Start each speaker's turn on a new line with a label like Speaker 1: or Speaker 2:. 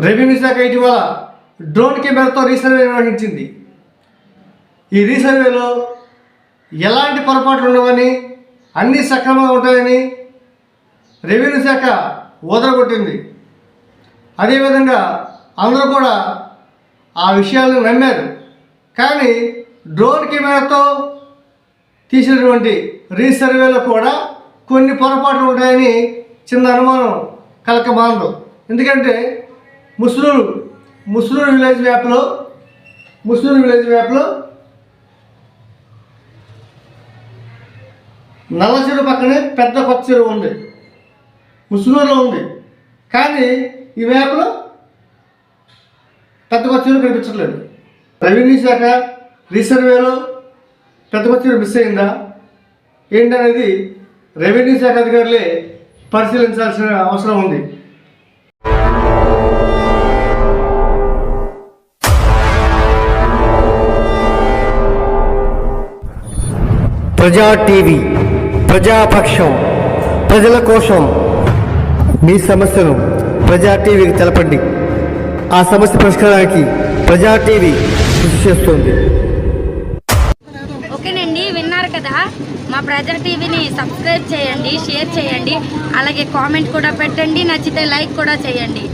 Speaker 1: Revenue శాఖ ఇటీవల drone కెమెరాతో రీసర్వే నిర్వహించింది. ఈ రీసర్వేలో ఎలాంటి పొరపాట్లు ఉండవని, అన్నీ సక్రమంగా ఉంటాయని రెవెన్యూ శాఖ ఊదరగొట్టింది. అదేవిధంగా అందరూ కూడా ఆ విషయాలను నమ్మారు. కానీ డ్రోన్ కెమెరాతో తీసినటువంటి రీసర్వేలో కూడా కొన్ని పొరపాట్లు ఉంటాయని చిన్న అనుమానం కలకమానదు. ఎందుకంటే ముస్లూరు విలేజ్ మ్యాప్లో నల్ల చెరువు పక్కనే పెద్ద కొత్త చెరువు ఉంది, ముస్లూరులో ఉంది. కానీ ఈ మ్యాప్లో పెద్ద కొత్త చెరువు కనిపించట్లేదు. రెవెన్యూ శాఖ రీసర్వేలో పెద్ద కొత్త చెరువు మిస్ అయిందా ఏంటనేది రెవెన్యూ శాఖ అధికారులే పరిశీలించాల్సిన అవసరం ఉంది.
Speaker 2: ప్రజా టీవీ, ప్రజాపక్షం, ప్రజల కోసం. మీ సమస్యను ప్రజా టీవీకి తెలపండి. ఆ సమస్య పరిష్కారానికి ప్రజా టీవీ కృషి చేస్తుంది.
Speaker 3: ఓకేనండి, విన్నారు కదా. మా ప్రజా టీవీని సబ్స్క్రైబ్ చేయండి, షేర్ చేయండి, అలాగే కామెంట్ కూడా పెట్టండి, నచ్చితే లైక్ కూడా చేయండి.